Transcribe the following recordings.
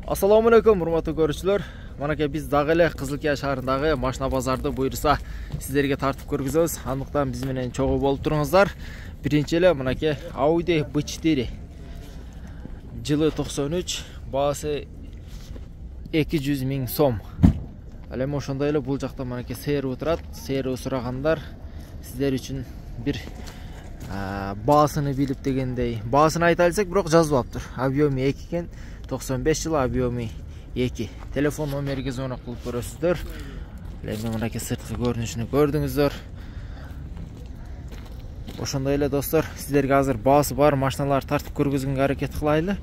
Assalamu alaikum, урматтуу көрүүчүлөр. Манакей биз дагы эле Кызылкия шаарындагы машина базарды буйруса сиздерге тартып көргүзөбүз. Андыктан биз менен чогуу болуп туруңуздар. Биринчи эле манакей Audi B4 жылы 93, баасы 200 000 сом. Ал эми ошондой эле бул жакта манакей сервис турат. Сервис сурагандар сиздер үчүн бир баасыны билип дегендей. Баасын айта алсак, бирок жазылыптыр. Объёму 2 экен. 95 жыл объемы 2. Телефон номериге звонок кылып көрөсүздөр. Эми мынакей сырткы көрүнүшүнү көрдүңүздөр. Ошондой эле достор, сиздерге азыр баасы бар машиналар тартып көргөзгөнгө аракет кылайлы.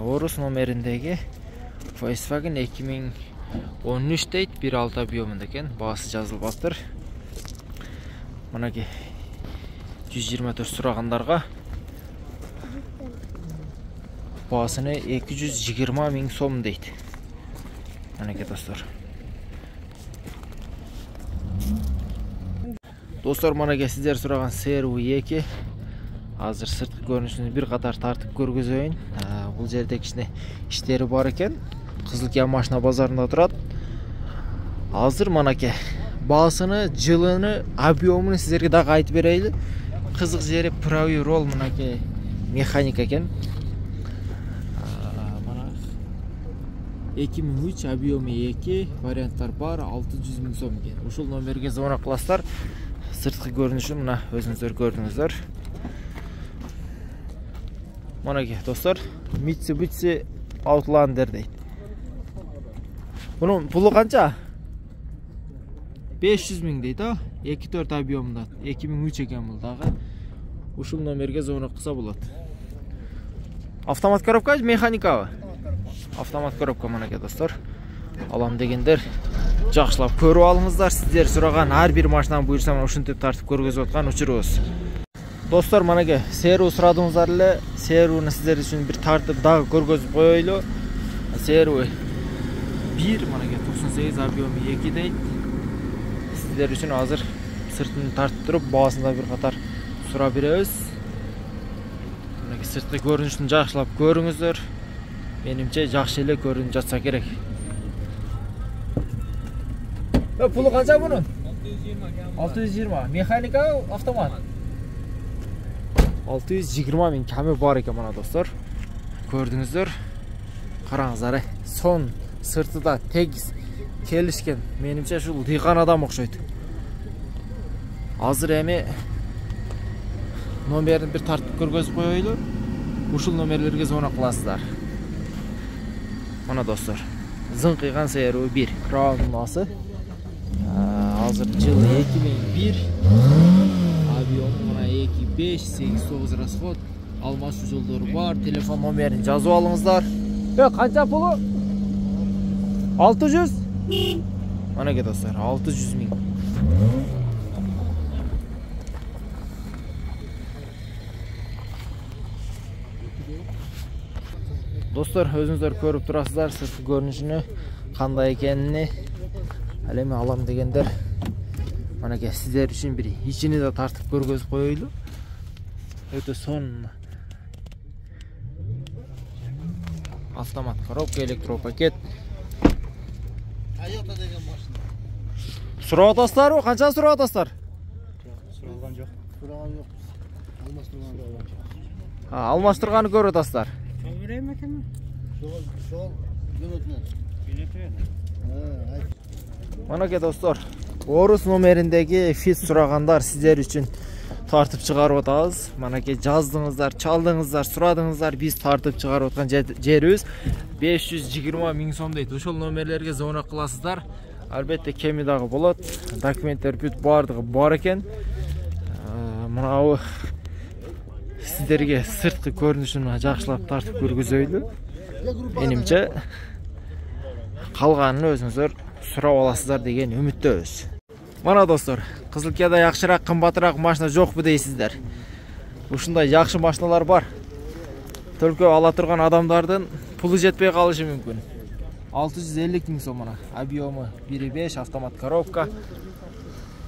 Орус номериндеги Volkswagen 2013 дейт, 1.6 объемунда экен, баасы жазылбаптыр. Мынакей 124 сурагандарга баасыны 220 000 сом дейт. Манекей достор. Достор, манекей сиздер сураган CR2 азыр сырткы көрүнүшүн бир катар тартып көргөзөйүн. Бул жерде кичине иштери бар экен. Кызылкия машина базарында турат. Азыр манекей баасыны, жылыны, объемун сиздерге дагы айтып берейли. Кызык жери правый рол манекей механика экен. 2003 объемы 2, варианттар бар, 600 000 сом экен. Ушул номерге звонок кыласыздар. Сырткы көрүнүшүн мына өзүңүздөр көрдүңүздөр. Манакей достор, Mitsubishi Outlander дейт. Бунун пулу канча? 500 000 дейт, 2.4 объемунда. 2003 экен бул дагы. Ушул номерге звонок кылса болот. Автомат коробка, механикабы? Автомат коробка манекей достор. Алам дегендер жакшылап көрүп алыңыздар. Сиздер сураган ар бир машинаны буйрса ушинтип тартып көргөзүп аткан учурубуз. Достор, манекей CR сурадыңыздар эле. CR-ны сиздер үчүн бир тартып дагы көргөзүп коелу. CR 1 манекей 98 объемы 2 дейт. Сиздер үчүн азыр сыртын тартып туруп баасында бир катар сурап беребиз. Манекей сырткы көрүнүшүн жакшылап көрүңүздөр. Менимче жакшы эле көрүнүп жатса керек. Пулу канча бунун? 620. Механика, автомат? 620 000 ками бар экен мына достор. Көрдүңүздөр. Караңыздар, сон сыртыда тегиз келишкен. Менимче ушул дыйкан адам окшойт. Азыр эми номерин бир тартып көргөзүп коелу. Ушул номерлерге звонок кыласыздар. Мына достор, зыңкыйган CR1 краунасы. Азыр жылы 2001, объему мына 2.5, 8.9 расход, алмашуу жолдору бар. Телефон номерин жазып алыңыздар. Канча пулу? 600? Манекей достор, 600 000. Достор, өзүңүздөр көрүп турасыздар сырткы көрүнүшүнү кандай экенин. Ал эми алам дегендер манекей сиздер үчүн бир ичини да тартып көргөзүп коелу. Өтө сон автомат коробка, электропакет. Toyota деген машина. Сурап атасыздарбы? Канча сурап атасыздар? Сураган жок. Сураган жок. Алмаштырган жок. Алмаштырганы көрүп атасыздар. Берем экенми? Сол жөнөтүнөн. Манекей достор, Орус номериндеги физ сурагандар сиздер үчүн тартып чыгарып атабыз. Манекей жаздыңыздар, чалдыңыздар, сурадыңыздар, биз тартып чыгарып аткан жерибиз 520 000 сом дейт. Ошол номерлерге звонок кыласыздар. Албетте кеми дагы болот. Документтер бүт бардыгы бар экен. Мынабу сиздерге сырткы көрүнүшүн жакшылап тартып көргөзөйлү. Менимче калганын өзүңүздөр сурап аласыздар деген үмүттөбүз. Мана достор, Кызылкияда жакшыраак, кымбатыраак машина жокпу дейсиздер. Ушундай жакшы машиналар бар. Только ала турган адамдардын пулу жетпей калышы мүмкүн. 650 000 сом мына. Объему 1.5, автомат коробка.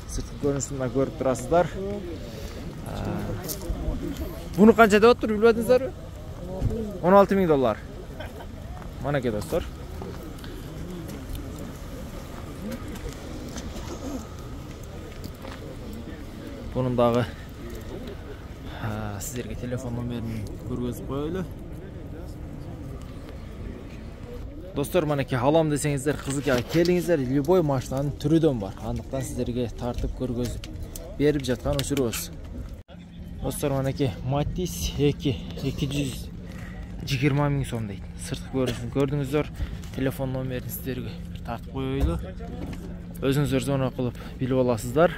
Сырткы көрүнүшүн көрүп турасыздар. Буну канча деп отур, билбедиңиздерби? $16 000. Манеке достор. Bunun dağı sizlerge telefon numerini көргөзүп коелу. Достор, манеке алам десеңиздер, кызык келиңиздер, любой машинанын түрүдөн бар. Андыктан сиздерге тартып көргөзүп берип жаткан учурубуз. Достор, манеке Матис 220 000 сом дейт. Сырткы көрүнүшүн көрдүңүздөр. Телефон номерин сиздерге тартып коелу. Өзүңүздөр звонок кылып билип аласыздар.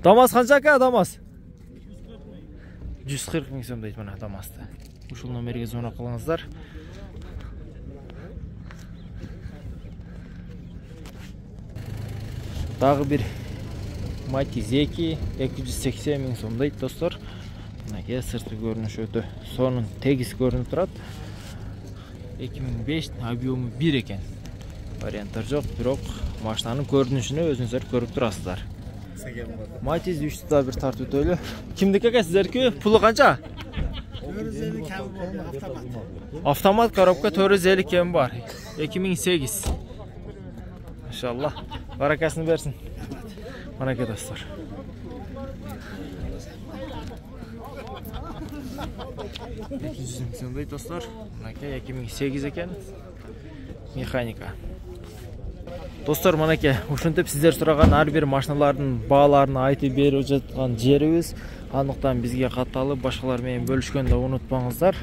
Damas kança aka Damas? 140 000 сом дейт мына Damas'ta. Ушул номерге звонок кылыңыздар. Дагы бир Matiz 280 000 сом дейт достор. Мына сырткы көрүнүшү өтө сонун тегиз көрүнүп турат. 2005 объему 1 экен. Варианттар жок, бирок машинанын көрүнүшүнү өзүңүздөр көрүп турасыздар. Matiz 3'te daha bir tart ötölü. Kimdik aka sizlerki? Pulu kança? 450 kemi var avtomat. Avtomat korobka 450 kemi var. 2008. İnşallah. Barakasını versin. Baraka dostlar. Şimdi dostlar. Baraka 2008 eken. Mexanika. Достор, манеке, ушинтип сиздер сураган ар бир машиналардын бааларын айтып берип жаткан жерибиз. Андыктан бизге катталып, башкалар менен бөлүшкөндө унутпаңыздар.